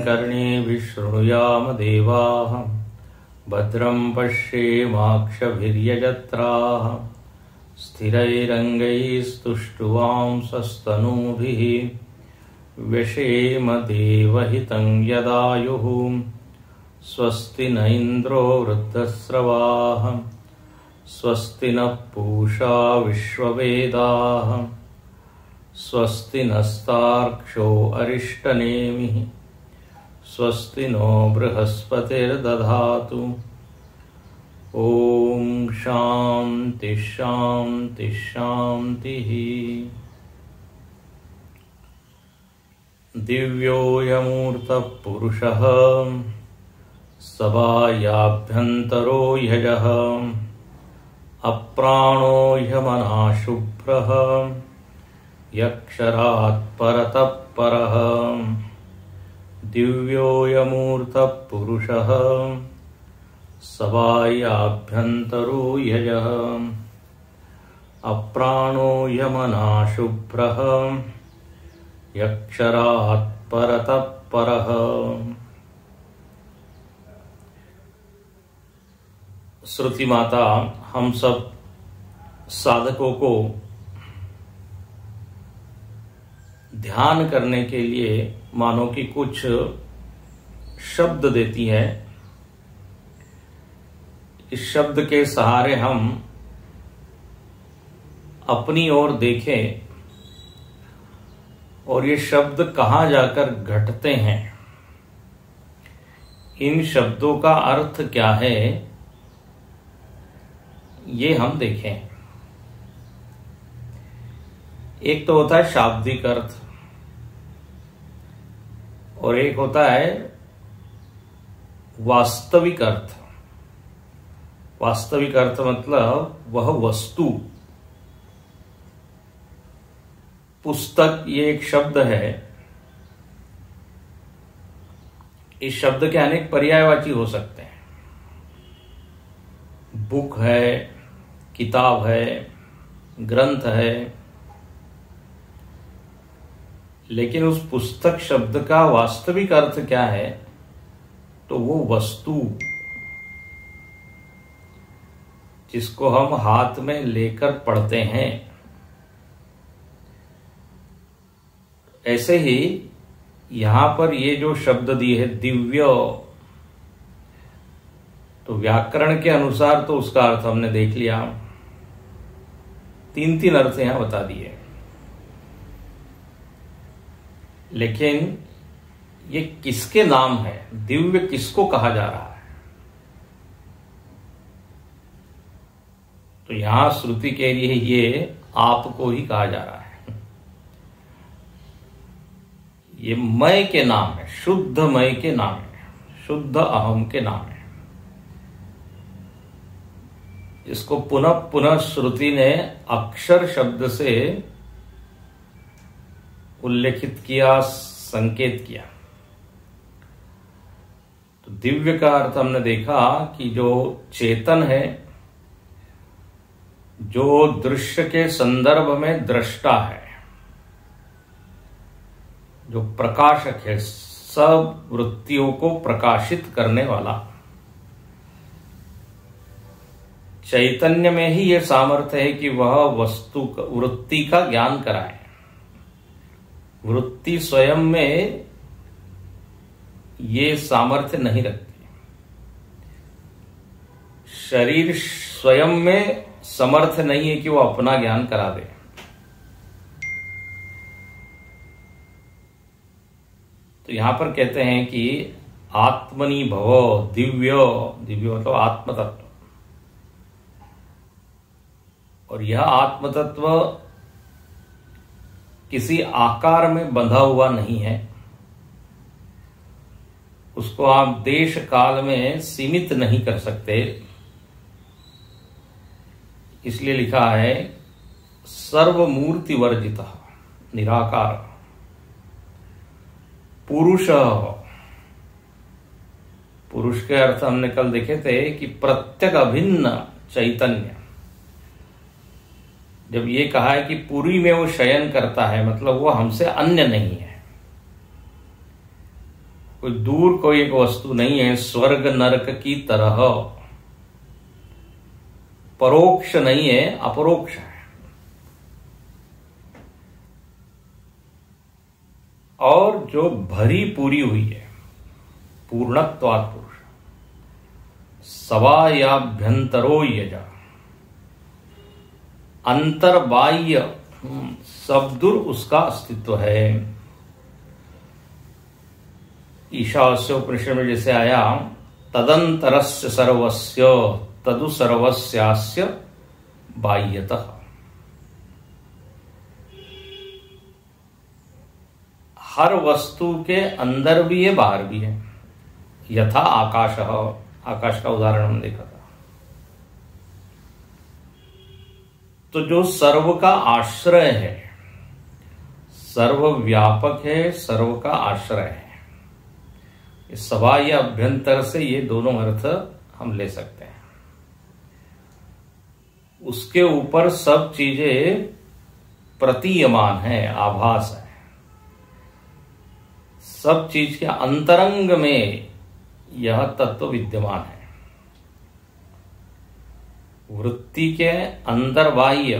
कर्णेभिः शृणुयाम देवाः भद्रं पश्येमाक्षभिर्यजत्राः स्थिरैरङ्गैस्तुष्टुवांसस्तनूभिः व्यशेम देवहितं यदायुः स्वस्ति न इन्द्रो वृद्धस्रवाः स्वस्ति नः पूषा विश्ववेदाः स्वस्ति नस्तार्क्ष्यो अरिष्टनेमिः स्वस्ति नो बृहस्पतिर्दधातु। ओम शांति शांति शांतिः। दिव्योऽयमूर्तः पुरुषः सबायाभ्यन्तरो ह्यजः अप्राणो ह्यमना शुभ्रः यक्षरात् परतः परः। दिव्योऽयमूर्तः पुरुषः सबायाभ्यन्तरो ह्यजः अप्राणो ह्यमना शुभ्रः यक्षरात् परतः परः। श्रुति माता हम सब साधकों को ध्यान करने के लिए मानो कि कुछ शब्द देती है। इस शब्द के सहारे हम अपनी ओर देखें और ये शब्द कहाँ जाकर घटते हैं, इन शब्दों का अर्थ क्या है, ये हम देखें। एक तो होता है शाब्दिक अर्थ और एक होता है वास्तविक अर्थ। वास्तविक अर्थ मतलब वह वस्तु। पुस्तक ये एक शब्द है। इस शब्द के अनेक पर्यायवाची हो सकते हैं। बुक है, किताब है, ग्रंथ है, लेकिन उस पुस्तक शब्द का वास्तविक अर्थ क्या है, तो वो वस्तु जिसको हम हाथ में लेकर पढ़ते हैं। ऐसे ही यहां पर ये जो शब्द दिए है दिव्य, तो व्याकरण के अनुसार तो उसका अर्थ हमने देख लिया। तीन तीन अर्थ यहां बता दिए, लेकिन ये किसके नाम है, दिव्य किसको कहा जा रहा है? तो यहां श्रुति के लिए ये आपको ही कहा जा रहा है। ये मैं के नाम है, शुद्ध मैं के नाम है, शुद्ध अहम के नाम है। इसको पुनः पुनः श्रुति ने अक्षर शब्द से उल्लेखित किया, संकेत किया। तो दिव्य का अर्थ हमने देखा कि जो चेतन है, जो दृश्य के संदर्भ में दृष्टा है, जो प्रकाशक है, सब वृत्तियों को प्रकाशित करने वाला। चैतन्य में ही यह सामर्थ्य है कि वह वस्तु वृत्ति का ज्ञान कराए। वृत्ति स्वयं में ये सामर्थ्य नहीं रखती। शरीर स्वयं में समर्थ नहीं है कि वो अपना ज्ञान करा दे। तो यहां पर कहते हैं कि आत्मनि भव दिव्य, दिव्य मतलब आत्म तत्व। और यह आत्म तत्व किसी आकार में बंधा हुआ नहीं है। उसको आप देश काल में सीमित नहीं कर सकते। इसलिए लिखा है सर्वमूर्ति वर्जित निराकार पुरुष। पुरुष के अर्थ हमने कल देखे थे कि प्रत्यक अभिन्न चैतन्य। जब ये कहा है कि पुरी में वो शयन करता है, मतलब वो हमसे अन्य नहीं है। कोई दूर कोई एक वस्तु नहीं है, स्वर्ग नरक की तरह परोक्ष नहीं है, अपरोक्ष है। और जो भरी पूरी हुई है, पूर्णत्वात् पुरुष, सवायाभ्यंतरो यजा, अंतर्बाह्य सबदूर उसका अस्तित्व है। ईशावास्य उपनिषद में जैसे आया, तदंतरस्य सर्वस्य तदु सर्वस्यास्य बाह्यतः। हर वस्तु के अंदर भी है, बाहर भी है। यथा आकाश, आकाश का उदाहरण हमने देखा था। तो जो सर्व का आश्रय है, सर्वव्यापक है, सर्व का आश्रय है, इस सभा या अभ्यंतर से ये दोनों अर्थ हम ले सकते हैं। उसके ऊपर सब चीजें प्रतीयमान है, आभास है। सब चीज के अंतरंग में यह तत्व विद्यमान है। वृत्ति के अंदर बाह्य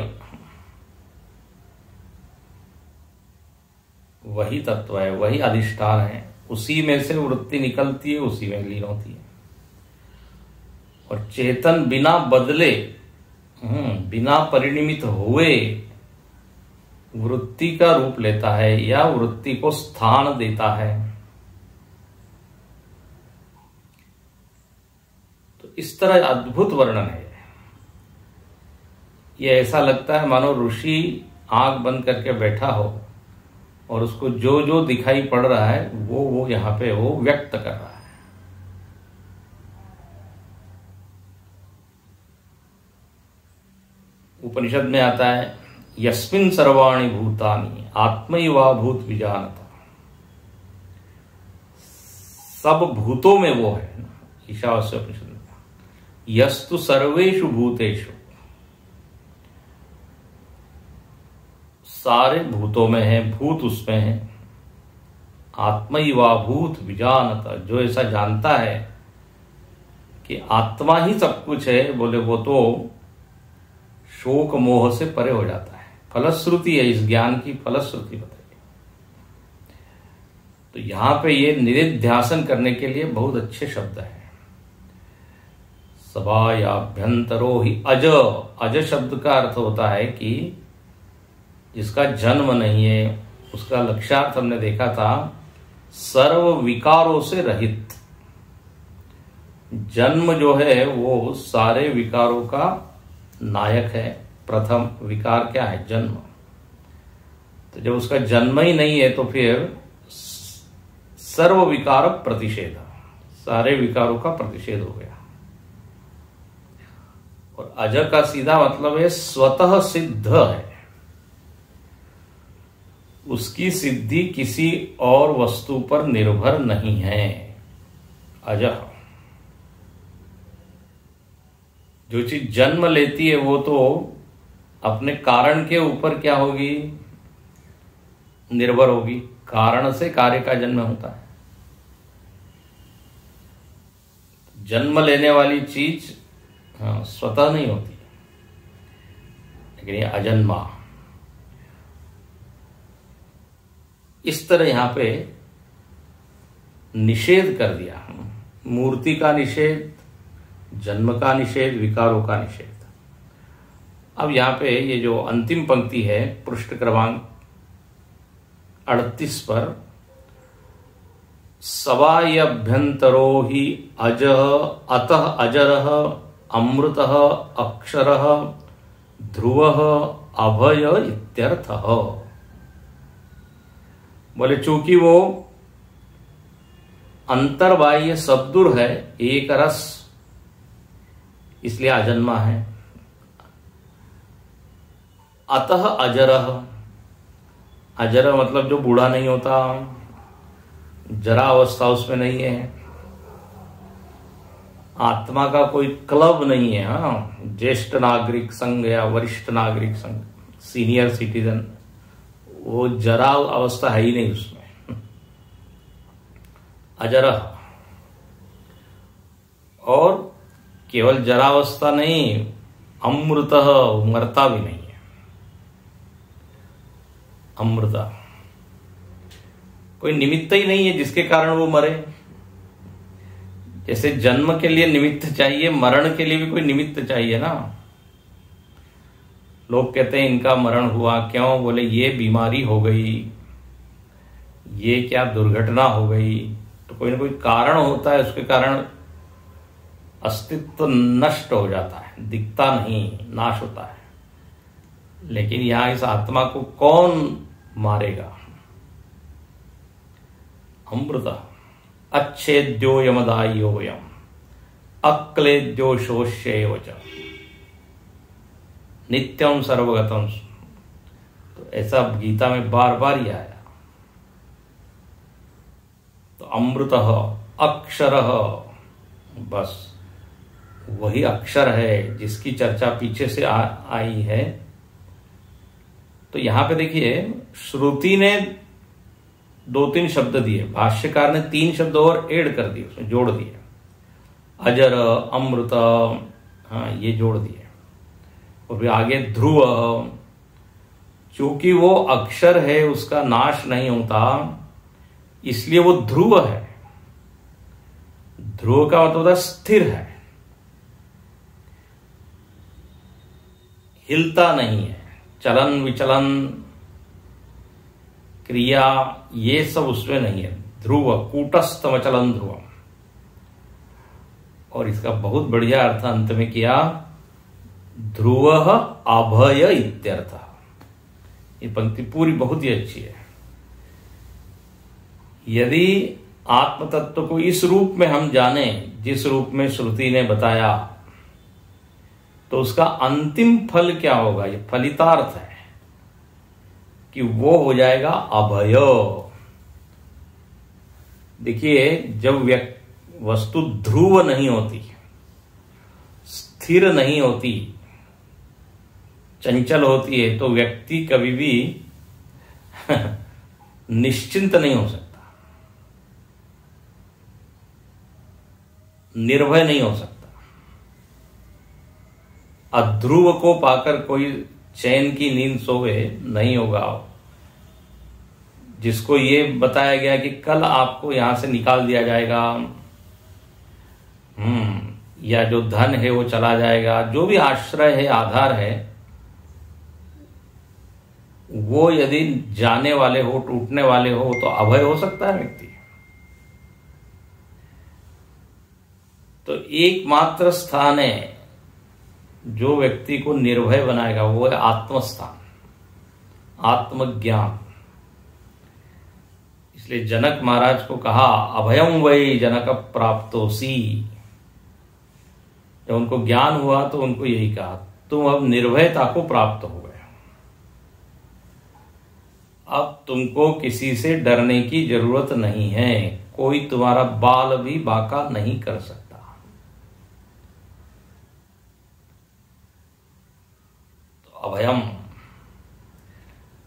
वही तत्व है, वही अधिष्ठान है। उसी में से वृत्ति निकलती है, उसी में लीन होती है। और चेतन बिना बदले, बिना परिणमित हुए वृत्ति का रूप लेता है या वृत्ति को स्थान देता है। तो इस तरह अद्भुत वर्णन है। ये ऐसा लगता है मानो ऋषि आंख बंद करके बैठा हो और उसको जो जो दिखाई पड़ रहा है वो यहां पे वो व्यक्त कर रहा है। उपनिषद में आता है, यस्मिन् सर्वाणि भूतानि आत्मैवाभूत विजानता। सब भूतों में वो है ना, ईशावास्य उपनिषद में, यस्तु सर्वेषु भूतेषु, सारे भूतों में है, भूत उसमें है। आत्मैवाभूत विजानता, जो ऐसा जानता है कि आत्मा ही सब कुछ है, बोले वो तो शोक मोह से परे हो जाता है। फलश्रुति है, इस ज्ञान की फलश्रुति बताइए। तो यहां पे ये निरिध्यासन करने के लिए बहुत अच्छे शब्द हैं। सभायाभ्यंतरो ही अज। अज शब्द का अर्थ होता है कि जिसका जन्म नहीं है, उसका लक्ष्यार्थ हमने देखा था सर्व विकारों से रहित। जन्म जो है वो सारे विकारों का नायक है। प्रथम विकार क्या है? जन्म। तो जब उसका जन्म ही नहीं है तो फिर सर्व विकार प्रतिषेध, सारे विकारों का प्रतिषेध हो गया। और अज का सीधा मतलब है स्वतः सिद्ध है, उसकी सिद्धि किसी और वस्तु पर निर्भर नहीं है। अजः, जो चीज जन्म लेती है वो तो अपने कारण के ऊपर क्या होगी? निर्भर होगी। कारण से कार्य का जन्म होता है। जन्म लेने वाली चीज स्वतः नहीं होती, लेकिन ये अजन्मा। इस तरह यहां पे निषेध कर दिया। मूर्ति का निषेध, जन्म का निषेध, विकारों का निषेध। अब यहां पे ये जो अंतिम पंक्ति है पृष्ठ क्रमांक 38 पर, सवायभ्यंतरो ही अज अतः अजरः अमृतः अक्षरः ध्रुवः अभय इत्यर्थः। बोले चूंकि वो अंतर्बाह्य सद्दुर है, एक रस, इसलिए अजन्मा है। अतः अजरः, अजर मतलब जो बूढ़ा नहीं होता, जरा अवस्था उसमें नहीं है। आत्मा का कोई क्लब नहीं है। हाँ, ज्येष्ठ नागरिक संघ या वरिष्ठ नागरिक संघ, सीनियर सिटीजन, वो जरा अवस्था है ही नहीं उसमें। अजरः, और केवल जरावस्था नहीं, अमृतः, मरता भी नहीं है। अमृता, कोई निमित्त ही नहीं है जिसके कारण वो मरे। जैसे जन्म के लिए निमित्त चाहिए, मरण के लिए भी कोई निमित्त चाहिए ना। लोग कहते हैं इनका मरण हुआ क्यों, बोले ये बीमारी हो गई, ये क्या दुर्घटना हो गई। तो कोई ना कोई कारण होता है, उसके कारण अस्तित्व नष्ट हो जाता है, दिखता नहीं, नाश होता है। लेकिन यहां इस आत्मा को कौन मारेगा? अमृता अच्छेद्यो यमदायोयम अक्लेद्यो शोष्येव च नित्यम सर्वगतम। तो ऐसा गीता में बार बार ही आया। तो अमृतः अक्षरः, बस वही अक्षर है जिसकी चर्चा पीछे से आई है। तो यहां पे देखिए, श्रुति ने 2-3 शब्द दिए, भाष्यकार ने 3 शब्द और ऐड कर दिए, उसमें जोड़ दिए, अजर, अमृत, हाँ ये जोड़ दिए। और फिर आगे ध्रुव, चूंकि वो अक्षर है उसका नाश नहीं होता, इसलिए वो ध्रुव है। ध्रुव का मतलब होता है स्थिर है, हिलता नहीं है, चलन विचलन क्रिया ये सब उसमें नहीं है। ध्रुव, कूटस्थ वचलन ध्रुव। और इसका बहुत बढ़िया अर्थ अंत में किया, ध्रुव अभय इत्यर्थ। ये पंक्ति पूरी बहुत ही अच्छी है। यदि आत्म तत्व को इस रूप में हम जाने जिस रूप में श्रुति ने बताया, तो उसका अंतिम फल क्या होगा? ये फलितार्थ है कि वो हो जाएगा अभय। देखिए, जब वस्तु ध्रुव नहीं होती, स्थिर नहीं होती, चंचल होती है, तो व्यक्ति कभी भी निश्चिंत नहीं हो सकता, निर्भय नहीं हो सकता। अध्रुव को पाकर कोई चैन की नींद सोवे नहीं होगा। जिसको ये बताया गया कि कल आपको यहां से निकाल दिया जाएगा, या जो धन है वो चला जाएगा, जो भी आश्रय है, आधार है, वो यदि जाने वाले हो, टूटने वाले हो, तो अभय हो सकता है व्यक्ति। तो एकमात्र स्थान है जो व्यक्ति को निर्भय बनाएगा, वो है आत्मस्थान, आत्मज्ञान। इसलिए जनक महाराज को कहा, अभयम वै जनक प्राप्तोसी। जब उनको ज्ञान हुआ तो उनको यही कहा, तुम अब निर्भयता को प्राप्त हो गए, अब तुमको किसी से डरने की जरूरत नहीं है, कोई तुम्हारा बाल भी बांका नहीं कर सकता। तो अभयम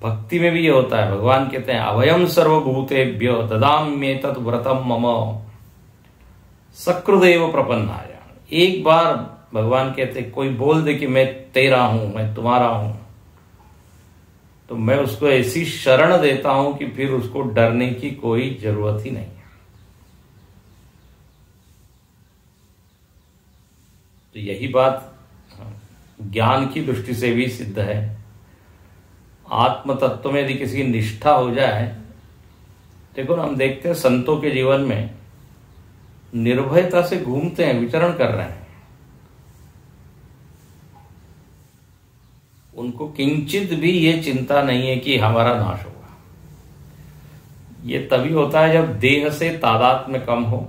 भक्ति में भी ये होता है। भगवान कहते हैं, अभयम सर्वभूतेभ्यो ददाम्येतत् व्रतम मम सकृदेव प्रपन्नाय। एक बार भगवान कहते, कोई बोल दे कि मैं तेरा हूं, मैं तुम्हारा हूं, तो मैं उसको ऐसी शरण देता हूं कि फिर उसको डरने की कोई जरूरत ही नहीं है। तो यही बात ज्ञान की दृष्टि से भी सिद्ध है। आत्म तत्व में यदि किसी की निष्ठा हो जाए, देखो ना, हम देखते हैं संतों के जीवन में निर्भयता से घूमते हैं, विचरण कर रहे हैं, उनको किंचित भी ये चिंता नहीं है कि हमारा नाश होगा। ये तभी होता है जब देह से तादात्म्य कम हो,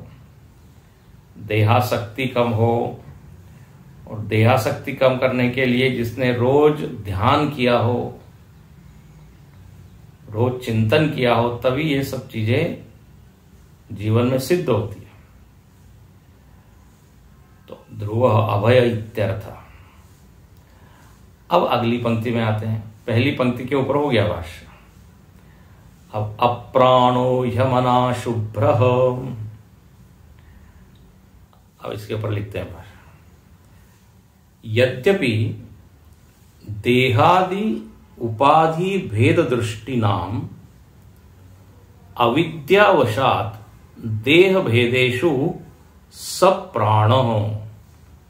देहासक्ति कम हो, और देहासक्ति कम करने के लिए जिसने रोज ध्यान किया हो, रोज चिंतन किया हो, तभी ये सब चीजें जीवन में सिद्ध होती है। तो ध्रुव अभय इत्यर्थ। अब अगली पंक्ति में आते हैं। पहली पंक्ति के ऊपर हो गया भाष्य। अब अप्राणो ह्यमना शुभ्र अब इसके ऊपर लिखते हैं भाषा। यद्यपि देहादि उपाधि भेद दृष्टि नाम अविद्यावशात देह भेदेषु सप्राणो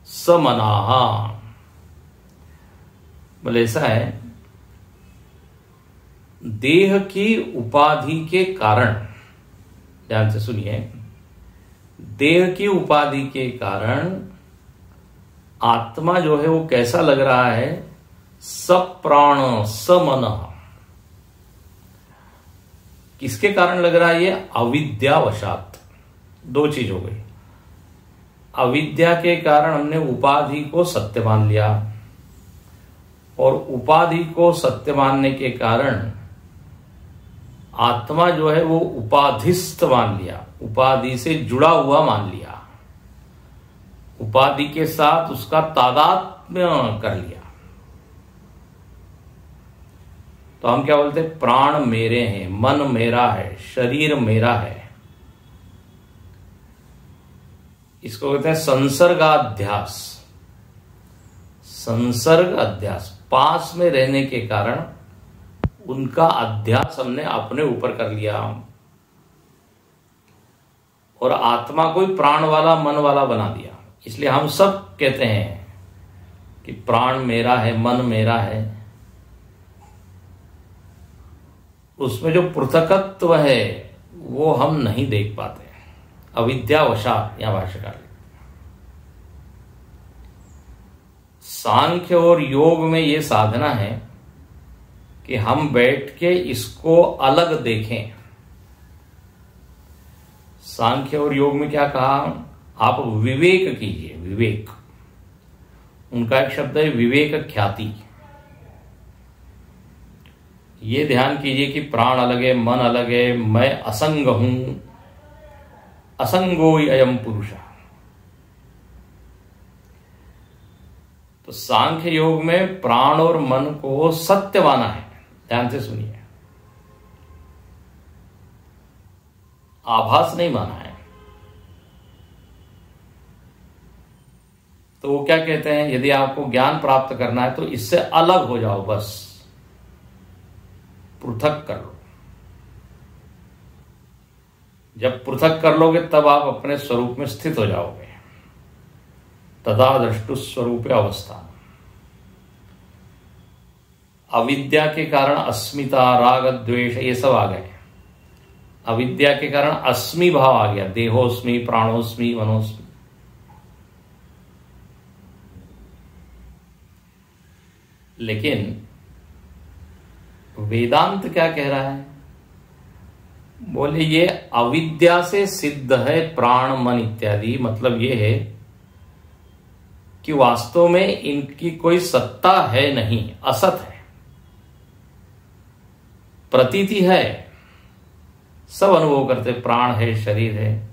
समनाः। बोले ऐसा है, देह की उपाधि के कारण, ध्यान से सुनिए, देह की उपाधि के कारण आत्मा जो है वो कैसा लग रहा है, सप्राण समन। किसके कारण लग रहा है ये? अविद्यावशात। दो चीज हो गई, अविद्या के कारण हमने उपाधि को सत्य मान लिया, और उपाधि को सत्य मानने के कारण आत्मा जो है वो उपाधिस्थ मान लिया, उपाधि से जुड़ा हुआ मान लिया, उपाधि के साथ उसका तादात्म्य कर लिया। तो हम क्या बोलते हैं? प्राण मेरे हैं, मन मेरा है, शरीर मेरा है। इसको कहते हैं संसर्गाध्यास। संसर्ग अध्यास, पास में रहने के कारण उनका अध्यास हमने अपने ऊपर कर लिया, और आत्मा को ही प्राण वाला मन वाला बना दिया। इसलिए हम सब कहते हैं कि प्राण मेरा है, मन मेरा है। उसमें जो पृथकत्व है वो हम नहीं देख पाते, अविद्यावशात। यहां भाष्यकार लिखते हैं। सांख्य और योग में ये साधना है कि हम बैठ के इसको अलग देखें। सांख्य और योग में क्या कहा? आप विवेक कीजिए, विवेक। उनका एक शब्द है विवेक ख्याति। ये ध्यान कीजिए कि प्राण अलग है, मन अलग है, मैं असंग हूं, असंगो अयम पुरुष। तो सांख्य योग में प्राण और मन को सत्य माना है। ध्यान से सुनिए, आभास नहीं माना है। तो वो क्या कहते हैं? यदि आपको ज्ञान प्राप्त करना है तो इससे अलग हो जाओ, बस पृथक कर लो। जब पृथक कर लोगे तब आप अपने स्वरूप में स्थित हो जाओगे। तदा दृष्टु स्वरूप अवस्था। अविद्या के कारण अस्मिता, राग, द्वेष ये सब आ गए। अविद्या के कारण अस्मि भाव आ गया, देहोस्मि, प्राणोस्मि, मनोस्मि। लेकिन वेदांत क्या कह रहा है? बोले ये अविद्या से सिद्ध है प्राण मन इत्यादि। मतलब ये है कि वास्तव में इनकी कोई सत्ता है नहीं, असत है। प्रतीति है, सब अनुभव करते, प्राण है, शरीर है,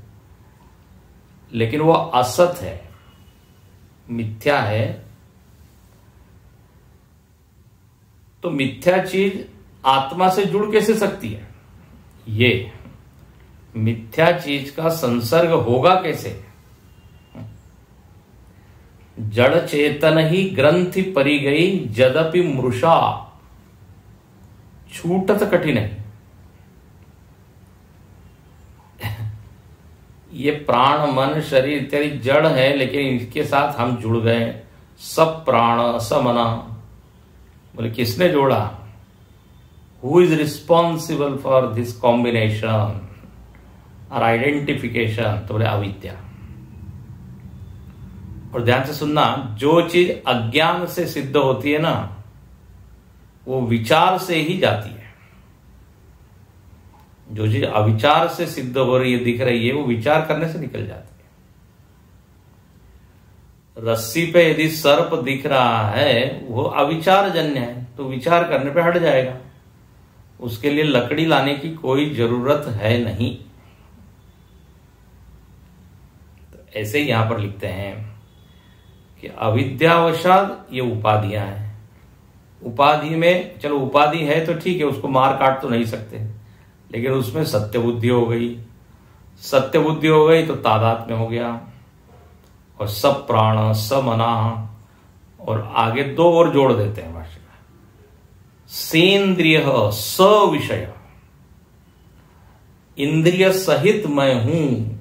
लेकिन वो असत है, मिथ्या है। तो मिथ्या चीज आत्मा से जुड़ कैसे सकती है? ये मिथ्या चीज का संसर्ग होगा कैसे? जड़ चेतन ही ग्रंथि परी गई, जदपि मृषा छूटत कठिन है। ये प्राण मन शरीर इत्यादि जड़ है, लेकिन इनके साथ हम जुड़ गए। सब प्राण समना। बोले किसने जोड़ा? Who is responsible for this combination और आइडेंटिफिकेशन? तो बोले अविद्या। और ध्यान से सुनना, जो चीज अज्ञान से सिद्ध होती है ना, वो विचार से ही जाती है। जो चीज अविचार से सिद्ध हो रही है, दिख रही है, वो विचार करने से निकल जाती है। रस्सी पे यदि सर्प दिख रहा है, वो अविचार जन्य है, तो विचार करने पे हट जाएगा। उसके लिए लकड़ी लाने की कोई जरूरत है नहीं। तो ऐसे ही यहां पर लिखते हैं कि अविद्यावशात ये उपाधियां हैं। उपाधि में, चलो उपाधि है तो ठीक है, उसको मार काट तो नहीं सकते, लेकिन उसमें सत्य बुद्धि हो गई। सत्य बुद्धि हो गई तो तादात्म्य हो गया। और सब प्राण समना, और आगे दो और जोड़ देते हैं भाष्य में, सेंद्रिय स विषय, इंद्रिय सहित मैं हूं।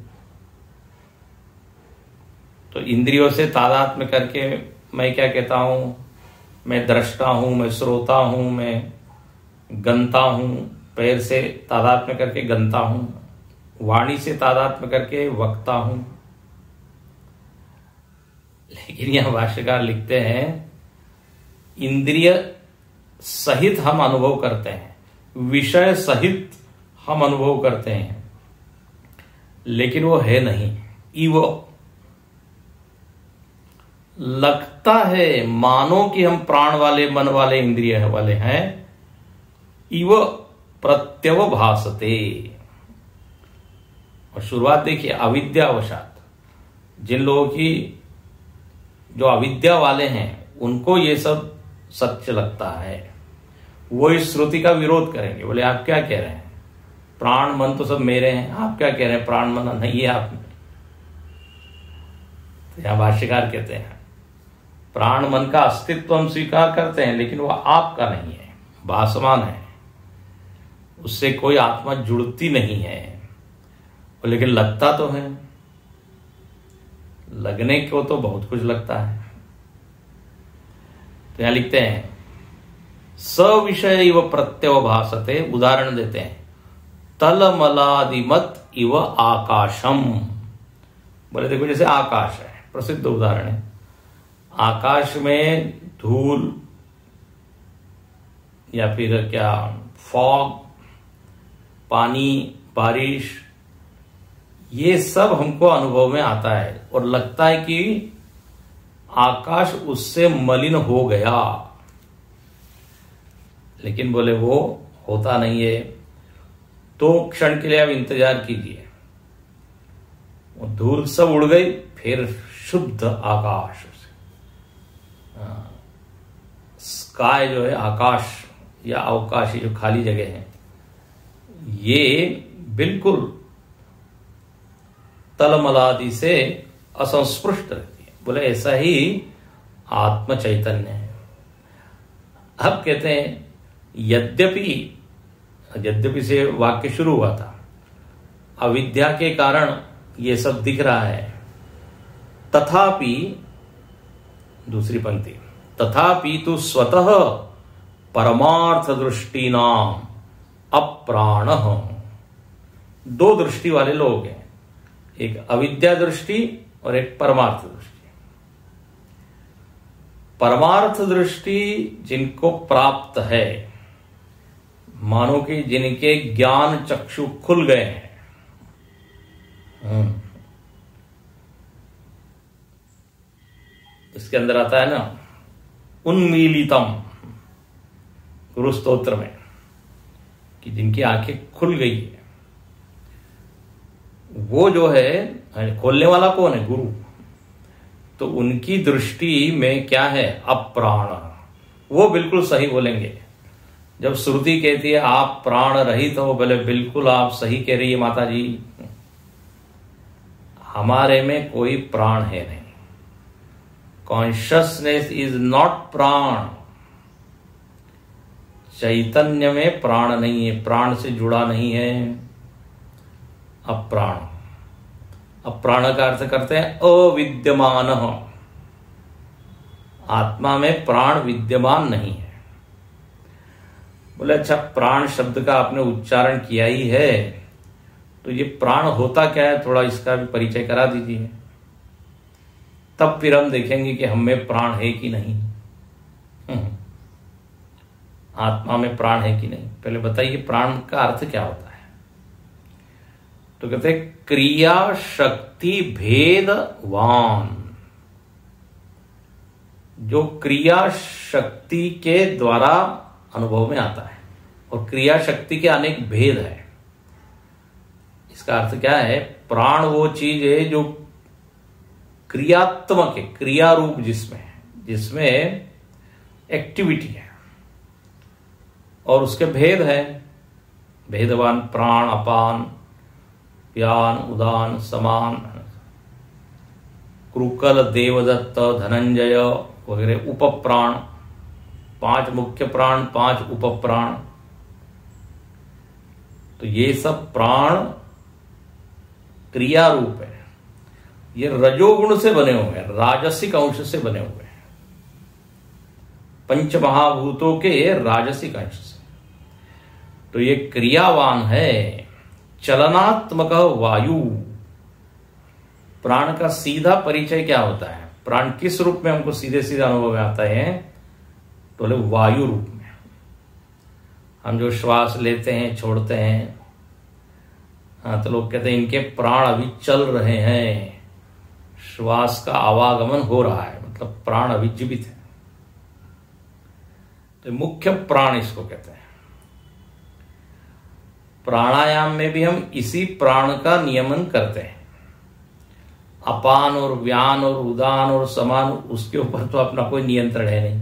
तो इंद्रियों से तादात्म्य करके मैं क्या कहता हूं, मैं दृष्टा हूं, मैं श्रोता हूं, मैं गंता हूं, पैर से तादात्म्य करके गंता हूं, वाणी से तादात्म्य करके वक्ता हूं। लेकिन यह भाष्यकार लिखते हैं इंद्रिय सहित हम अनुभव करते हैं, विषय सहित हम अनुभव करते हैं, लेकिन वो है नहीं। इव लगता है मानो कि हम प्राण वाले, मन वाले, इंद्रिय वाले हैं। इव प्रत्यवभासते, और शुरुआत देखिए अविद्यावशात, जिन लोगों की जो अविद्या वाले हैं उनको ये सब सत्य लगता है, वो इस श्रुति का विरोध करेंगे। बोले आप क्या कह रहे हैं, प्राण मन तो सब मेरे हैं, आप क्या कह रहे हैं प्राण मन नहीं है आप में। तो यहां भाष्यकार कहते हैं प्राण मन का अस्तित्व हम स्वीकार करते हैं, लेकिन वह आपका नहीं है, भासमान है, उससे कोई आत्मा जुड़ती नहीं है। लेकिन लगता तो है, लगने को तो बहुत कुछ लगता है। तो यहां लिखते हैं सविषय इव प्रत्यवभासते, उदाहरण देते हैं तलमलादिमत इव आकाशम। बोले देखो जैसे आकाश है, प्रसिद्ध उदाहरण है, आकाश में धूल या फिर क्या फॉग, पानी, बारिश, ये सब हमको अनुभव में आता है और लगता है कि आकाश उससे मलिन हो गया, लेकिन बोले वो होता नहीं है। तो क्षण के लिए आप इंतजार कीजिए, वो धूल सब उड़ गई, फिर शुद्ध आकाश, स्काई जो है, आकाश या अवकाश, जो खाली जगह है, ये बिल्कुल तलमलादि से असंस्पृष्ट रहती है। बोले ऐसा ही आत्म चैतन्य है। अब कहते हैं यद्यपि से वाक्य शुरू हुआ था, अविद्या के कारण ये सब दिख रहा है, तथापि, दूसरी पंक्ति, तथापि तु स्वतः परमार्थ दृष्टि नाम अप्राण। दो दृष्टि वाले लोग हैं, एक अविद्या दृष्टि और एक परमार्थ दृष्टि। परमार्थ दृष्टि जिनको प्राप्त है, मानो कि जिनके ज्ञान चक्षु खुल गए हैं, इसके अंदर आता है ना उन्मीलितम, गुरु स्तोत्र में, कि जिनकी आंखें खुल गई है, वो जो है, खोलने वाला कौन है, गुरु। तो उनकी दृष्टि में क्या है, अप्राण, वो बिल्कुल सही बोलेंगे। जब श्रुति कहती है आप प्राण रहित हो, बोले बिल्कुल आप सही कह रही है माता जी, हमारे में कोई प्राण है नहीं। कॉन्शियसनेस इज नॉट प्राण, चैतन्य में प्राण नहीं है, प्राण से जुड़ा नहीं है, अप्राण। अप्राण का अर्थ करते हैं अविद्यमान, आत्मा में प्राण विद्यमान नहीं है। बोले अच्छा, प्राण शब्द का आपने उच्चारण किया ही है, तो ये प्राण होता क्या है, थोड़ा इसका भी परिचय करा दीजिए, तब फिर हम देखेंगे कि हम में प्राण है कि नहीं, आत्मा में प्राण है कि नहीं। पहले बताइए प्राण का अर्थ क्या होता है। तो कहते हैं क्रिया शक्ति भेदवान, जो क्रिया शक्ति के द्वारा अनुभव में आता है, और क्रिया शक्ति के अनेक भेद है। इसका अर्थ क्या है, प्राण वो चीज है जो क्रियात्मक है, क्रिया रूप जिसमें एक्टिविटी है, और उसके भेद है, भेदवान, प्राण, अपान, व्यान, उदान, समान। क्रुकल, देवदत्त, धनंजय वगैरह उपप्राण, 5 मुख्य प्राण, 5 उपप्राण। तो ये सब प्राण क्रिया रूप है। ये रजोगुण से बने हुए हैं, राजसिक अंश से बने हुए हैं, पंच महाभूतों के राजसिक अंश से। तो ये क्रियावान है। चलनात्मक वायु, प्राण का सीधा परिचय क्या होता है? प्राण किस रूप में हमको सीधे सीधे अनुभव में आता है? तो बोले वायु रूप में। हम जो श्वास लेते हैं, छोड़ते हैं, हाँ, तो लोग कहते हैं इनके प्राण अभी चल रहे हैं, श्वास का आवागमन हो रहा है, मतलब प्राण अभी जीवित है। तो मुख्य प्राण इसको कहते हैं। प्राणायाम में भी हम इसी प्राण का नियमन करते हैं। अपान और व्यान और उदान और समान, उसके ऊपर तो अपना कोई नियंत्रण है नहीं।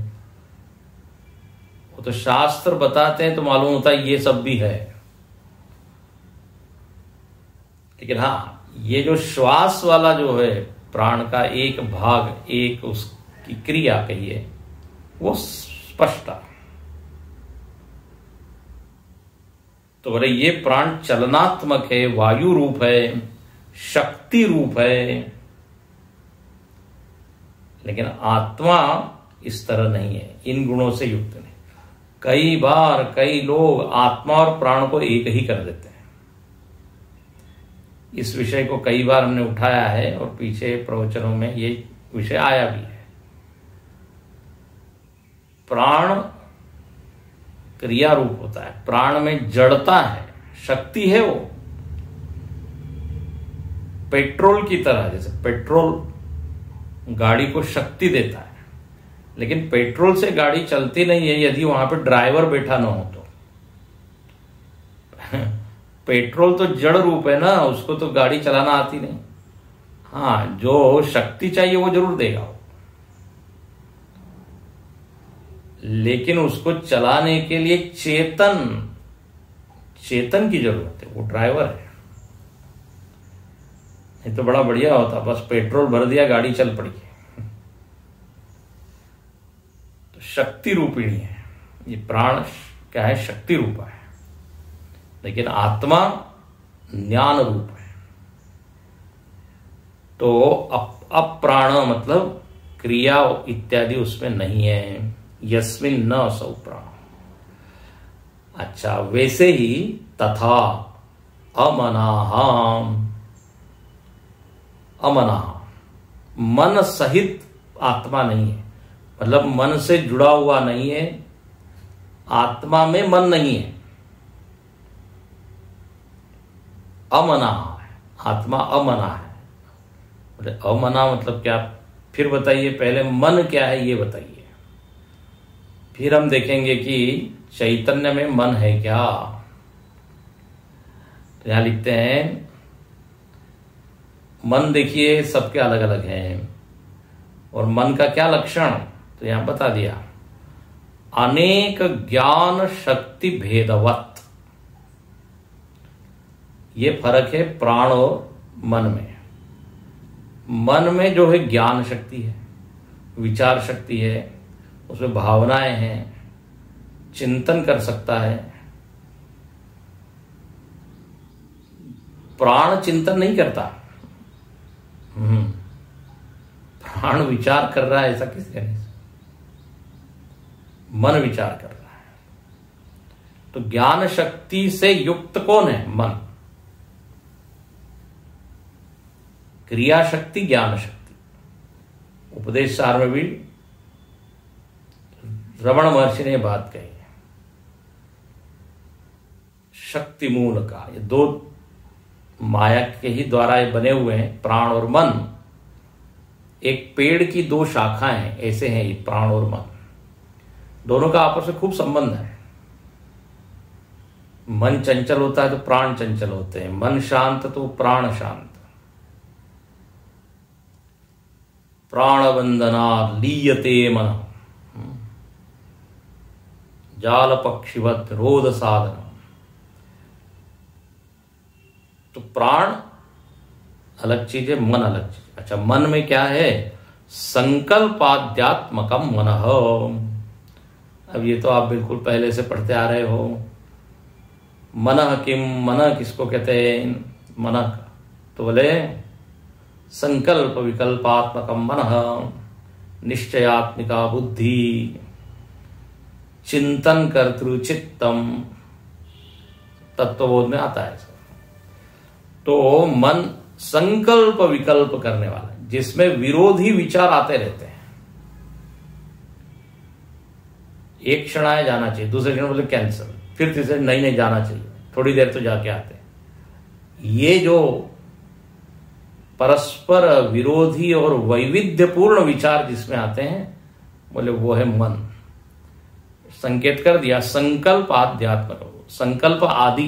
वो तो शास्त्र बताते हैं तो मालूम होता है ये सब भी है। लेकिन हाँ, ये जो श्वास वाला जो है प्राण का एक भाग, एक उसकी क्रिया कहिए, वो स्पष्ट है। तो बोले ये प्राण चलनात्मक है, वायु रूप है, शक्ति रूप है। लेकिन आत्मा इस तरह नहीं है, इन गुणों से युक्त नहीं। कई बार कई लोग आत्मा और प्राण को एक ही कर देते हैं। इस विषय को कई बार हमने उठाया है और पीछे प्रवचनों में ये विषय आया भी है। प्राण क्रिया रूप होता है, प्राण में जड़ता है, शक्ति है। वो पेट्रोल की तरह, जैसे पेट्रोल गाड़ी को शक्ति देता है, लेकिन पेट्रोल से गाड़ी चलती नहीं है यदि वहां पे ड्राइवर बैठा ना हो तो। पेट्रोल तो जड़ रूप है ना, उसको तो गाड़ी चलाना आती नहीं। हाँ, जो शक्ति चाहिए वो जरूर देगा वो, लेकिन उसको चलाने के लिए चेतन की जरूरत है। वो ड्राइवर है। नहीं तो बड़ा बढ़िया होता, बस पेट्रोल भर दिया, गाड़ी चल पड़ी। तो शक्ति रूपिणी है ये प्राण। क्या है? शक्ति रूप है। लेकिन आत्मा ज्ञान रूप है। तो अप्राण मतलब क्रिया इत्यादि उसमें नहीं है। यस्मिन न असौ प्राण। अच्छा, वैसे ही तथा अमनाहाम, अमनाह मन सहित आत्मा नहीं है, मतलब मन से जुड़ा हुआ नहीं है। आत्मा में मन नहीं है, अमना है, आत्मा अमना है। अमना मतलब क्या? फिर बताइए, पहले मन क्या है ये बताइए, फिर हम देखेंगे कि चैतन्य में मन है क्या। तो यहां लिखते हैं, मन देखिए सबके अलग अलग हैं, और मन का क्या लक्षण, तो यहां बता दिया, अनेक ज्ञान शक्ति भेदवत। ये फर्क है प्राण और मन में। मन में जो है ज्ञान शक्ति है, विचार शक्ति है, उसमें भावनाएं हैं, चिंतन कर सकता है। प्राण चिंतन नहीं करता। प्राण विचार कर रहा है, ऐसा किस कहने से? मन विचार कर रहा है। तो ज्ञान शक्ति से युक्त कौन है? मन। क्रिया शक्ति, ज्ञान शक्ति। उपदेश सार में भी रमण महर्षि ने बात कही है, शक्ति मूल का। ये दो माया के ही द्वारा ये बने हुए हैं, प्राण और मन। एक पेड़ की दो शाखाएं हैं, ऐसे हैं ये प्राण और मन। दोनों का आपस में खूब संबंध है। मन चंचल होता है तो प्राण चंचल होते हैं, मन शांत तो प्राण शांत। प्राण वंदना लीयते मन, जाल पक्षिवत रोध साधन। तो प्राण अलग चीज है, मन अलग चीज। अच्छा, मन में क्या है? संकल्पाध्यात्मकम मनः। अब ये तो आप बिल्कुल पहले से पढ़ते आ रहे हो। मनः किम, मनः किसको कहते हैं? मनः तो बोले संकल्प विकल्पात्मकम मनः, निश्चयात्मिका बुद्धि, चिंतन कर्तृ चित्तम, तत्वबोध में आता है। तो मन संकल्प विकल्प करने वाला, जिसमें विरोधी विचार आते रहते हैं। एक क्षण आया जाना चाहिए, दूसरे क्षण बोले कैंसिल, फिर तीसरे नहीं जाना चाहिए, थोड़ी देर तो जाके आते हैं। ये जो परस्पर विरोधी और वैविध्यपूर्ण विचार जिसमें आते हैं, बोले वो है मन। संकेत कर दिया संकल्प आध्यात्म, संकल्प आदि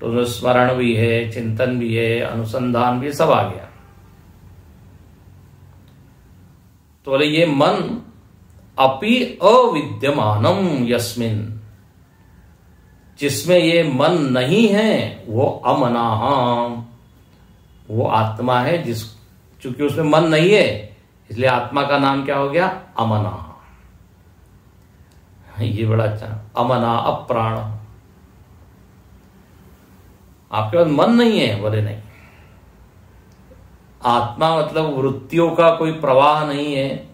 तो स्मरण भी है, चिंतन भी है, अनुसंधान भी, सब आ गया। तो बोले ये मन अपि अविद्यमानम यस्मिन, जिसमें ये मन नहीं है वो अमनाह, वो आत्मा है। जिस चूंकि उसमें मन नहीं है इसलिए आत्मा का नाम क्या हो गया? अमना। ये बड़ा अच्छा, अमना अप्राण। आपके पास मन नहीं है? बोले नहीं। आत्मा मतलब वृत्तियों का कोई प्रवाह नहीं है,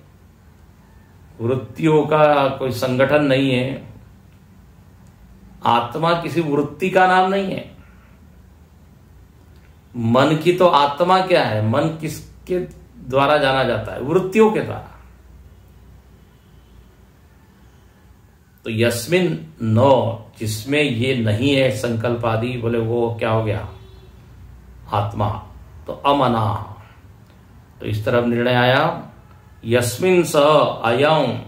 वृत्तियों का कोई संगठन नहीं है। आत्मा किसी वृत्ति का नाम नहीं है। मन की तो आत्मा क्या है? मन किसके द्वारा जाना जाता है? वृत्तियों के द्वारा। तो यस्मिन नो, जिसमें ये नहीं है संकल्प आदि, बोले वो क्या हो गया? आत्मा। तो अमना, तो इस तरफ निर्णय आया यस्मिन स अयं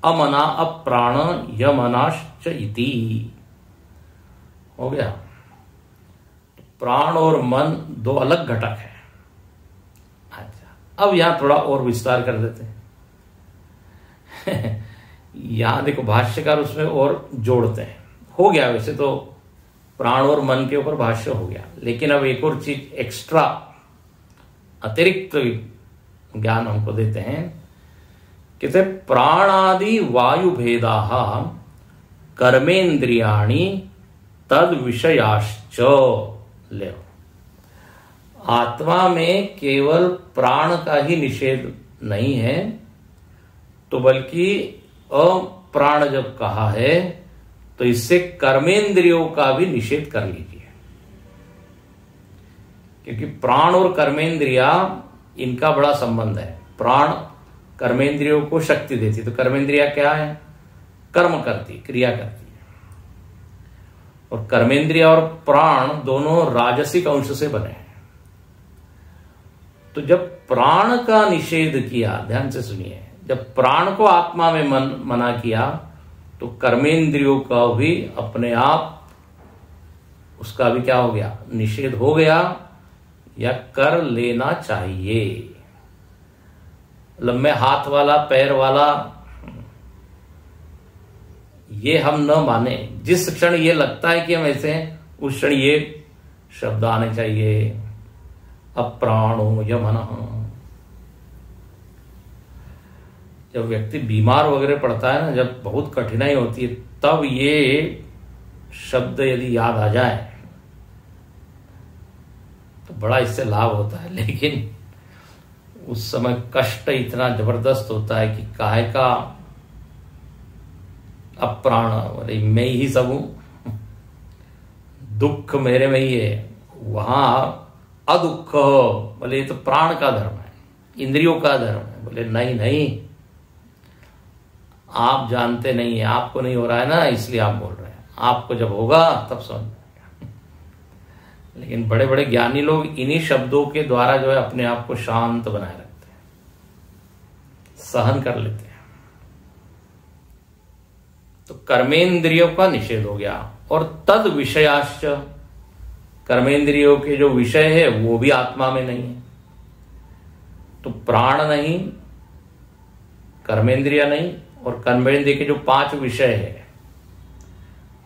अमना अप्राण यमनाश्च इति, हो गया। प्राण और मन दो अलग घटक है। अच्छा, अब यहां थोड़ा और विस्तार कर देते हैं। यहां देखो भाष्यकार उसमें और जोड़ते हैं। हो गया वैसे तो प्राण और मन के ऊपर भाष्य हो गया, लेकिन अब एक और चीज एक्स्ट्रा अतिरिक्त ज्ञान हमको देते हैं। कहते प्राणादि वायु भेदा कर्मेन्द्रियाणि तद विषयाश्च। ले, आत्मा में केवल प्राण का ही निषेध नहीं है, तो बल्कि अप्राण जब कहा है तो इससे कर्मेंद्रियों का भी निषेध कर लीजिए, क्योंकि प्राण और कर्मेंद्रिया इनका बड़ा संबंध है। प्राण कर्मेंद्रियों को शक्ति देती, तो कर्मेंद्रिया क्या है? कर्म करती, क्रिया करती। और कर्मेंद्रिय और प्राण दोनों राजसिक अंश से बने हैं। तो जब प्राण का निषेध किया, ध्यान से सुनिए, जब प्राण को आत्मा में मना किया तो कर्मेंद्रियों का भी अपने आप उसका भी क्या हो गया? निषेध हो गया, या कर लेना चाहिए। मतलब मैं हाथ वाला पैर वाला ये हम न माने। जिस क्षण ये लगता है कि हम ऐसे हैं, उस क्षण ये शब्द आने चाहिए, अप्राणो यमनः। जब व्यक्ति बीमार वगैरह पड़ता है ना, जब बहुत कठिनाई होती है, तब ये शब्द यदि याद आ जाए तो बड़ा इससे लाभ होता है। लेकिन उस समय कष्ट इतना जबरदस्त होता है कि काहे का अप्राण, अरे मैं ही सब हूं, दुख मेरे में ही है। वहां अदुख, बोले ये तो प्राण का धर्म है, इंद्रियों का धर्म है। बोले नहीं नहीं, आप जानते नहीं है, आपको नहीं हो रहा है ना, इसलिए आप बोल रहे हैं। आपको जब होगा तब समझ में। लेकिन बड़े बड़े ज्ञानी लोग इन्हीं शब्दों के द्वारा जो है अपने आप को शांत बनाए रखते हैं, सहन कर लेते हैं। तो कर्मेंद्रियों का निषेध हो गया। और तद विषयाश्च, कर्मेंद्रियों के जो विषय है वो भी आत्मा में नहीं है। तो प्राण नहीं, कर्मेंद्रिय नहीं, और कर्मेंद्रिय के जो 5 विषय है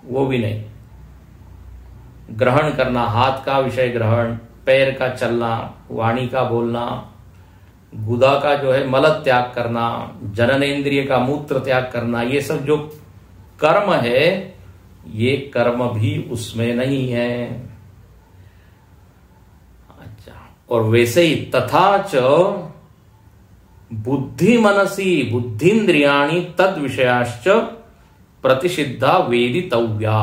वो भी नहीं। ग्रहण करना, हाथ का विषय ग्रहण, पैर का चलना, वाणी का बोलना, गुदा का जो है मल त्याग करना, जननेन्द्रिय का मूत्र त्याग करना, ये सब जो कर्म है ये कर्म भी उसमें नहीं है। अच्छा, और वैसे ही तथा च बुद्धि मनसी बुद्धिन्द्रियाणि तद विषयाश्च प्रतिषिद्धा वेदितव्या।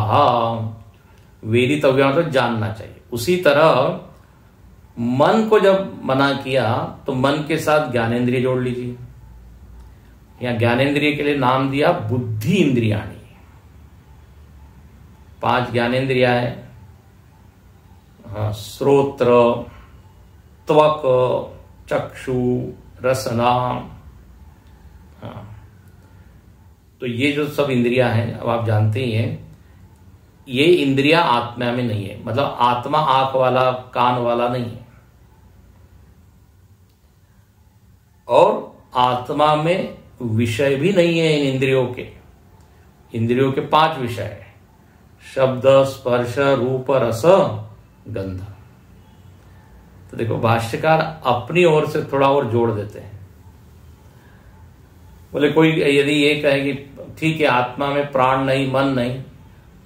वेदितव्या तो जानना चाहिए। उसी तरह मन को जब मना किया तो मन के साथ ज्ञानेन्द्रिय जोड़ लीजिए। या ज्ञानेन्द्रिय के लिए नाम दिया बुद्धि इंद्रियाणी। 5 ज्ञानेन्द्रिया है, हाँ, श्रोत्र, त्वक, चक्षु, रसना, हाँ। तो ये जो सब इंद्रियां हैं, अब आप जानते ही हैं, ये इंद्रियां आत्मा में नहीं है। मतलब आत्मा आंख वाला कान वाला नहीं है, और आत्मा में विषय भी नहीं है इन इंद्रियों के। इंद्रियों के 5 विषय है, शब्द, स्पर्श, रूप, रस, गंध। तो देखो भाष्यकार अपनी ओर से थोड़ा और जोड़ देते हैं। बोले कोई यदि ये कहे कि ठीक है आत्मा में प्राण नहीं, मन नहीं,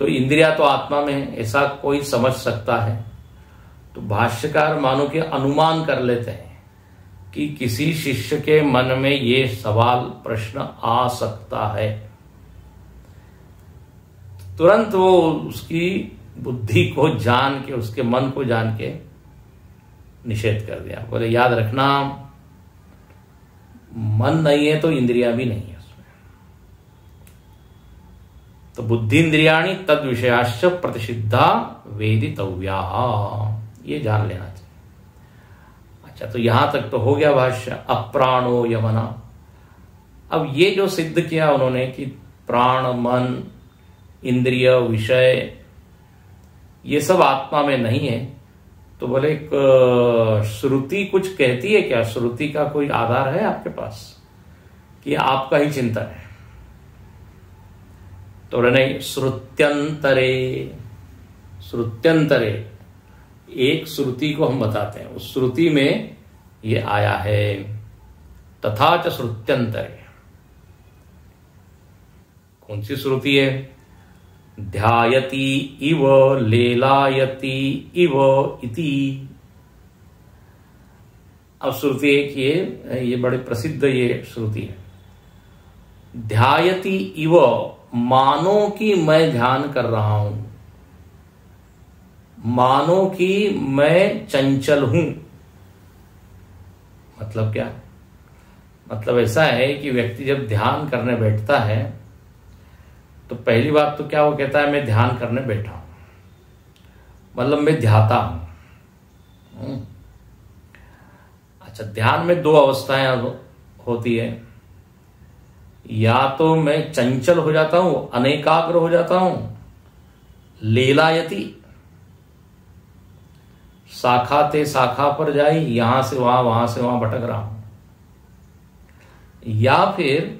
तो इंद्रिया तो आत्मा में है, ऐसा कोई समझ सकता है। तो भाष्यकार मानो कि अनुमान कर लेते हैं कि किसी शिष्य के मन में ये सवाल प्रश्न आ सकता है। तुरंत वो उसकी बुद्धि को जान के, उसके मन को जान के निषेध कर दिया। बोले याद रखना, मन नहीं है तो इंद्रियां भी नहीं है उसमें। तो बुद्धि इंद्रियाणी तद विषयाश्च प्रतिषिद्धा वेदितव्या, ये जान लेना चाहिए। अच्छा, तो यहां तक तो हो गया भाष्य। अप्राणो यमना। अब ये जो सिद्ध किया उन्होंने कि प्राण, मन, इंद्रिय, विषय ये सब आत्मा में नहीं है, तो बोले श्रुति कुछ कहती है क्या? श्रुति का कोई आधार है आपके पास कि आपका ही चिंतन है? तो नहीं, श्रुत्यंतरे। श्रुत्यंतरे एक श्रुति को हम बताते हैं, उस श्रुति में ये आया है। तथा च श्रुत्यंतरे, कौन सी श्रुति है? ध्यायति इव लेलायति इव इति। अब श्रुति एक ये बड़े प्रसिद्ध ये श्रुति है। ध्यायति इव, मानो कि मैं ध्यान कर रहा हूं, मानो कि मैं चंचल हूं। मतलब क्या? मतलब ऐसा है कि व्यक्ति जब ध्यान करने बैठता है तो पहली बात तो क्या वो कहता है, मैं ध्यान करने बैठा हूं, मतलब मैं ध्याता हूं। अच्छा, ध्यान में 2 अवस्थाएं होती है। या तो मैं चंचल हो जाता हूं, अनेकाग्र हो जाता हूं, लीलायति, शाखा ते शाखा पर जाई, यहां से वहां से वहां भटक रहा हूं। या फिर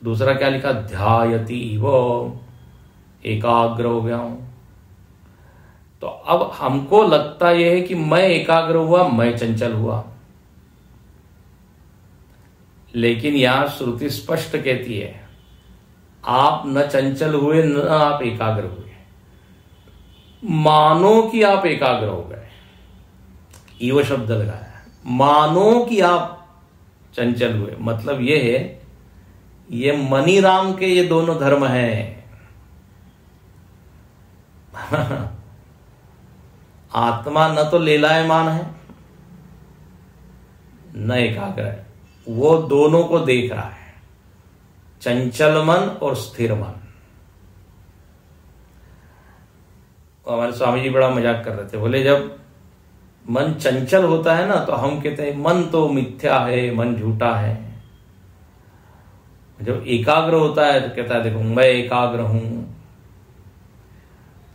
दूसरा क्या लिखा, ध्यायति वो, एकाग्र हो गया हूं। तो अब हमको लगता यह है कि मैं एकाग्र हुआ, मैं चंचल हुआ, लेकिन यहां श्रुति स्पष्ट कहती है आप न चंचल हुए न आप एकाग्र हुए, मानो कि आप एकाग्र हो गए। ईव शब्द लगाया, मानो कि आप चंचल हुए। मतलब यह है, ये मनीराम के ये दोनों धर्म हैं। आत्मा न तो लीलायमान है न एकाग्र है, वो दोनों को देख रहा है, चंचल मन और स्थिर मन। हमारे स्वामी जी बड़ा मजाक कर रहे थे, बोले जब मन चंचल होता है ना तो हम कहते हैं मन तो मिथ्या है, मन झूठा है। जब एकाग्र होता है तो कहता है देखो मैं एकाग्र हूं।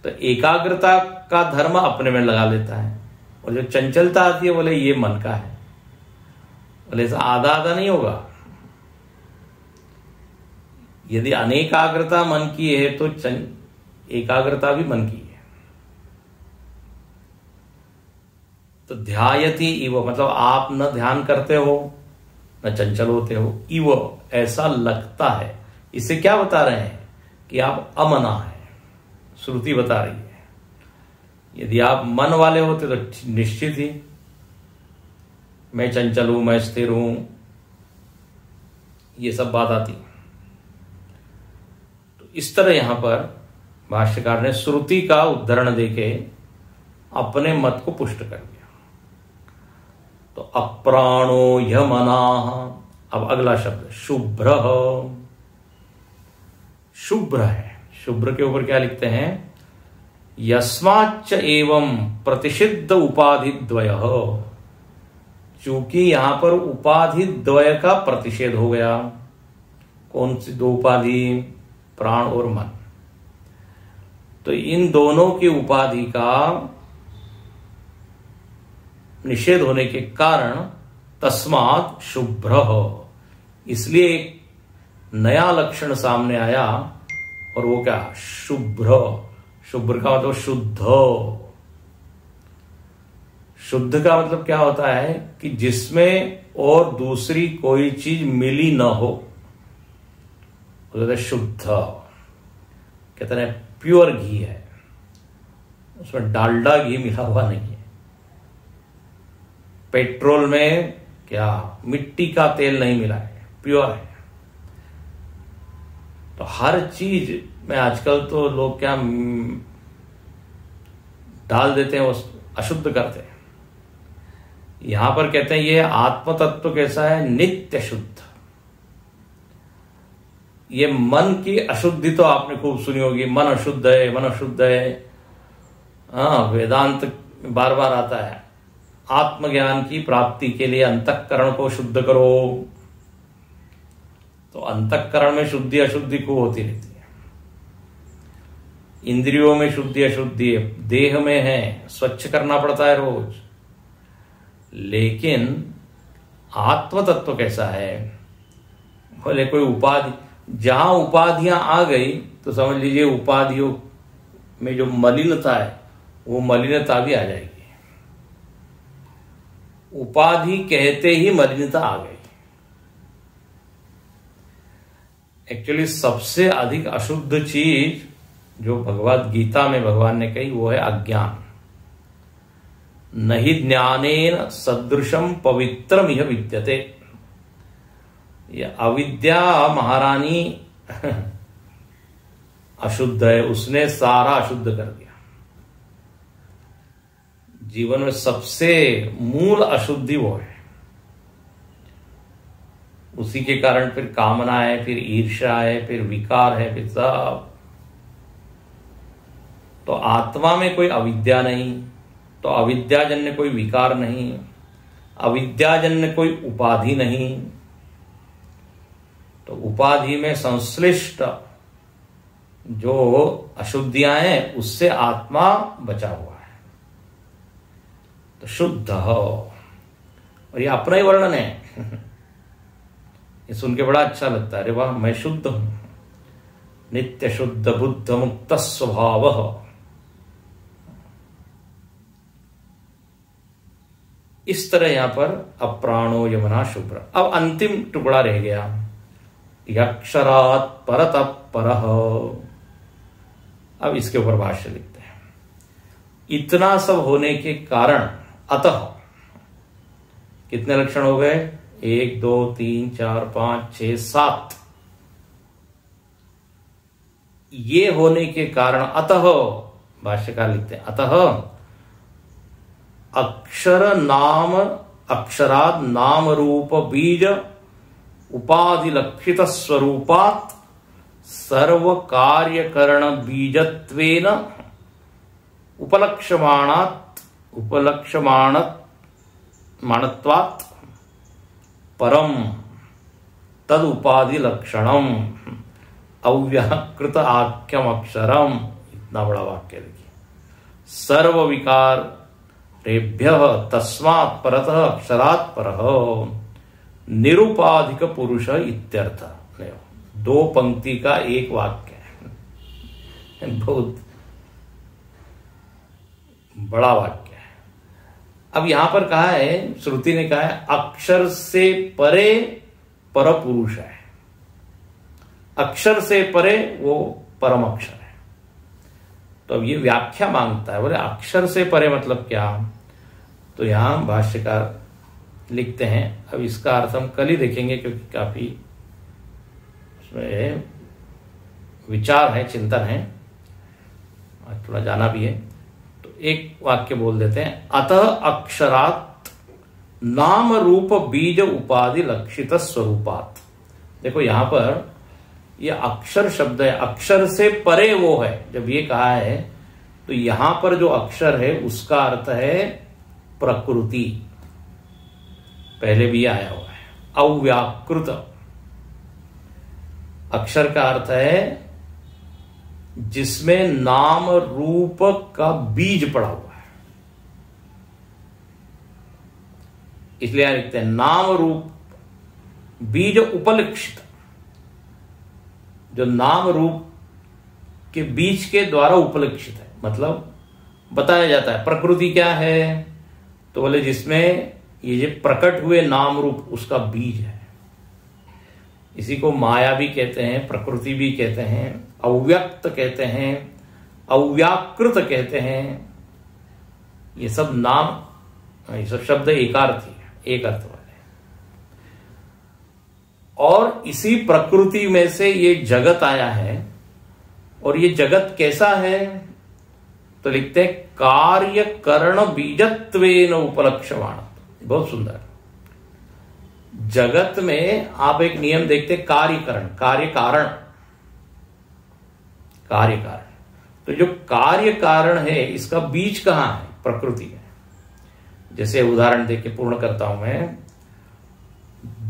तो एकाग्रता का धर्म अपने में लगा लेता है, और जो चंचलता आती है बोले ये मन का है। बोले ऐसा आधा आधा नहीं होगा। यदि अनेकाग्रता मन की है तो एकाग्रता भी मन की है। तो ध्यायति इव मतलब आप न ध्यान करते हो न चंचल होते हो, इव ऐसा लगता है। इससे क्या बता रहे हैं कि आप अमना है, श्रुति बता रही है। यदि आप मन वाले होते तो निश्चित ही मैं चंचल हूं, मैं स्थिर हूं, ये सब बात आती। तो इस तरह यहां पर भाष्यकार ने श्रुति का उद्धरण देके अपने मत को पुष्ट कर दिया। तो अप्राणो यमनाः, अब अगला शब्द शुभ्र, शुभ्र है। शुभ्र के ऊपर क्या लिखते हैं, यस्माच्च एवं प्रतिषिद्ध उपाधि द्वयः, चूंकि यहां पर उपाधि द्वय का प्रतिषेध हो गया। कौन सी दो उपाधि, प्राण और मन। तो इन दोनों की उपाधि का निषेध होने के कारण तस्मात् शुभ्र, इसलिए एक नया लक्षण सामने आया, और वो क्या, शुभ्र। शुभ्र का मतलब शुद्ध। शुद्ध का मतलब क्या होता है कि जिसमें और दूसरी कोई चीज मिली न हो, वो शुद्ध। कहते हैं प्योर घी है, उसमें डालडा घी मिला हुआ नहीं है। पेट्रोल में क्या मिट्टी का तेल नहीं मिला है, प्योर है। तो हर चीज में आजकल तो लोग क्या डाल देते हैं, वो अशुद्ध करते हैं। यहां पर कहते हैं ये आत्म तत्व कैसा है, नित्य शुद्ध। ये मन की अशुद्धि तो आपने खूब सुनी होगी, मन अशुद्ध है, मन अशुद्ध है। हाँ, वेदांत बार बार आता है, आत्मज्ञान की प्राप्ति के लिए अंतःकरण को शुद्ध करो। तो अंतःकरण में शुद्धि अशुद्धि को होती रहती है, इंद्रियों में शुद्धि अशुद्धि है, देह में है, स्वच्छ करना पड़ता है रोज। लेकिन आत्म तत्व कैसा है, बोले कोई उपाधि, जहां उपाधियां आ गई तो समझ लीजिए उपाधियों में जो मलिनता है वो मलिनता भी आ जाएगी। उपाधि कहते ही मलिनता आ गई। एक्चुअली सबसे अधिक अशुद्ध चीज जो भगवद गीता में भगवान ने कही वो है अज्ञान। नहि ज्ञानेन सदृशम पवित्रम यह विद्यते। यह अविद्या महारानी अशुद्ध है, उसने सारा अशुद्ध कर दिया। जीवन में सबसे मूल अशुद्धि वो है, उसी के कारण फिर कामना है, फिर ईर्ष्या है, फिर विकार है, फिर सब। तो आत्मा में कोई अविद्या नहीं, तो अविद्याजन्य कोई विकार नहीं, अविद्याजन्य कोई उपाधि नहीं। तो उपाधि में संश्लिष्ट जो अशुद्धियां हैं उससे आत्मा बचा हुआ है। तो शुद्ध हो, और ये अपना ही वर्णन है। ये सुन के बड़ा अच्छा लगता है, अरे वाह मैं शुद्ध हूं, नित्य शुद्ध बुद्ध मुक्त स्वभाव। इस तरह यहां पर अप्राणो यमना शुभ्र। अब अंतिम टुकड़ा रह गया, यक्षरात् परतः परः। अब इसके ऊपर भाष्य लिखते हैं। इतना सब होने के कारण अतः कितने लक्षण हो गए, 1 2 3 4 5 6 7। ये होने के कारण अतः भाष्यकार लिखते हैं, अतः अक्षर नाम अक्षराद नाम रूप बीज उपाधि लक्षित स्वरूपात सर्व कार्यकरण बीजत्वेन उपलक्ष्यमाणत्वात् परम तद उपाधि लक्षणम अव्याकृत आख्यम अक्षरम। इतना बड़ा वाक्य देखिए, सर्व विकार रेभ्यः तस्मात् परतः अक्षरात् परः निरुपाधिक पुरुष इत्यर्थ। 2 पंक्ति का एक वाक्य है, बहुत बड़ा वाक्य है। अब यहां पर कहा है, श्रुति ने कहा है अक्षर से परे पर पुरुष है, अक्षर से परे वो परम अक्षर है। तो अब ये व्याख्या मांगता है, बोले अक्षर से परे मतलब क्या? तो यहां भाष्यकार लिखते हैं, अब इसका अर्थ हम कल ही देखेंगे क्योंकि काफी उसमें विचार है, चिंतन है, आज थोड़ा जाना भी है। तो एक वाक्य बोल देते हैं, अतः अक्षरात् नाम रूप बीज उपाधि लक्षित स्वरूपात। देखो यहां पर ये अक्षर शब्द है, अक्षर से परे वो है। जब ये कहा है तो यहां पर जो अक्षर है उसका अर्थ है प्रकृति, पहले भी आया हुआ है। अव्याकृत अक्षर का अर्थ है जिसमें नाम रूप का बीज पड़ा हुआ है, इसलिए यहां लिखते हैं नाम रूप बीज उपलक्षित, जो नाम रूप के बीज के द्वारा उपलक्षित है, मतलब बताया जाता है। प्रकृति क्या है? तो बोले जिसमें ये जो प्रकट हुए नाम रूप उसका बीज है। इसी को माया भी कहते हैं, प्रकृति भी कहते हैं, अव्यक्त कहते हैं, अव्याकृत कहते हैं। ये सब नाम, ये सब शब्द एकार्थी है, एक अर्थ वाले। और इसी प्रकृति में से ये जगत आया है। और ये जगत कैसा है? तो लिखते हैं कार्य करण बीजत्वेन उपलक्ष्यमाण। बहुत सुंदर। जगत में आप एक नियम देखते, कार्यकरण, कार्य कारण, कार्य कारण। तो जो कार्य कारण है इसका बीज कहां है? प्रकृति है। जैसे उदाहरण देके पूर्ण करता हूं मैं,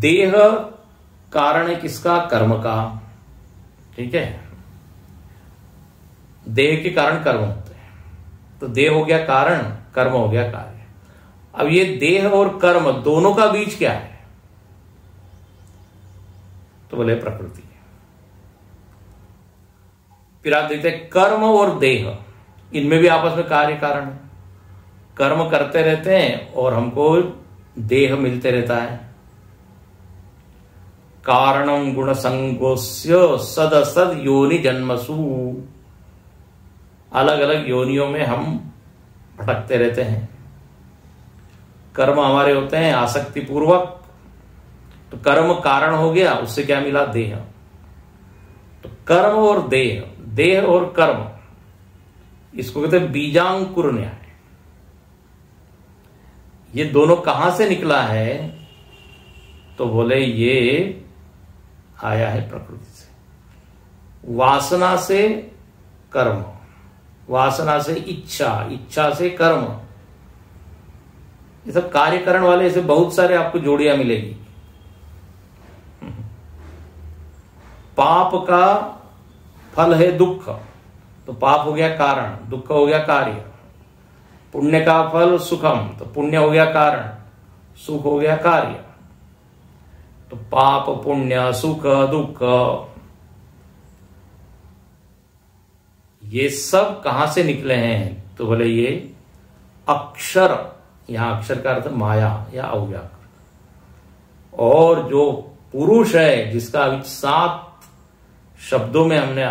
देह कारण है किसका? कर्म का, ठीक है। देह के कारण कर्म होते हैं, तो देह हो गया कारण, कर्म हो गया कार्य। अब ये देह और कर्म दोनों का बीज क्या है? तो बोले प्रकृति। फिर आप देखते हैं कर्म और देह, इनमें भी आपस में कार्य कारण है। कर्म करते रहते हैं और हमको देह मिलते रहता है। कारणम गुण संगोस्य सद सद योनि जन्मसु, अलग अलग योनियों में हम भटकते रहते हैं। कर्म हमारे होते हैं आसक्ति पूर्वक, तो कर्म कारण हो गया, उससे क्या मिला? देह। तो कर्म और देह, देह और कर्म, इसको कहते हैं बीजांकुर न्याय। ये दोनों कहां से निकला है? तो बोले ये आया है प्रकृति से। वासना से कर्म, वासना से इच्छा, इच्छा से कर्म, ये सब कार्यकरण वाले ऐसे बहुत सारे आपको जोड़ियां मिलेगी। पाप का फल है दुख, तो पाप हो गया कारण, दुख हो गया कार्य। पुण्य का फल सुखम, तो पुण्य हो गया कारण, सुख हो गया कार्य। तो पाप, पुण्य, सुख, दुख, ये सब कहां से निकले हैं? तो बोले ये अक्षर, यहां अक्षर का अर्थ माया या अव्याकृत। और जो पुरुष है जिसका अभी 7 शब्दों में हमने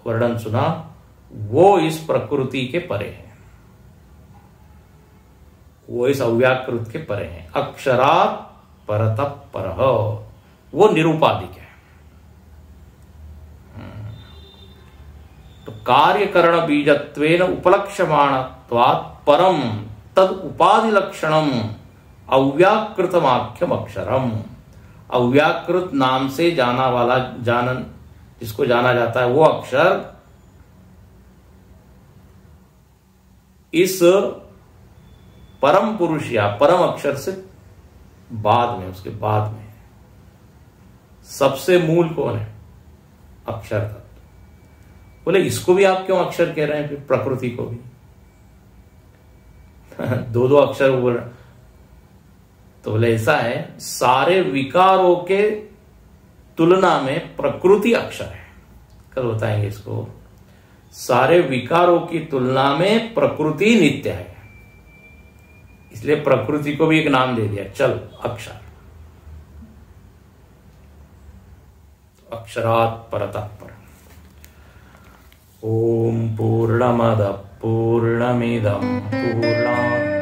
वर्णन सुना, वो इस प्रकृति के परे है, वो इस अव्याकृत के परे है। अक्षरात् परतः परः, वो निरुपाधिक है। तो कार्यकरण बीजत्वेन उपलक्ष्यमाणत्वात् परम तद उपाधि लक्षणम अव्याकृतमाख्यम अक्षरम। अव्याकृत नाम से जाना वाला, जानन जिसको जाना जाता है, वो अक्षर इस परम पुरुष या परम अक्षर से बाद में, उसके बाद में सबसे मूल कौन है? अक्षर तत्व। बोले इसको भी आप क्यों अक्षर कह रहे हैं? फिर प्रकृति को भी दो अक्षर बोल। तो बोले ऐसा है, सारे विकारों के तुलना में प्रकृति अक्षर है। कल बताएंगे इसको। सारे विकारों की तुलना में प्रकृति नित्य है, इसलिए प्रकृति को भी एक नाम दे दिया, चल अक्षर। अक्षरात् परतः परम्। ओम पूर्णमद पूर्णमिदं पूर्णात्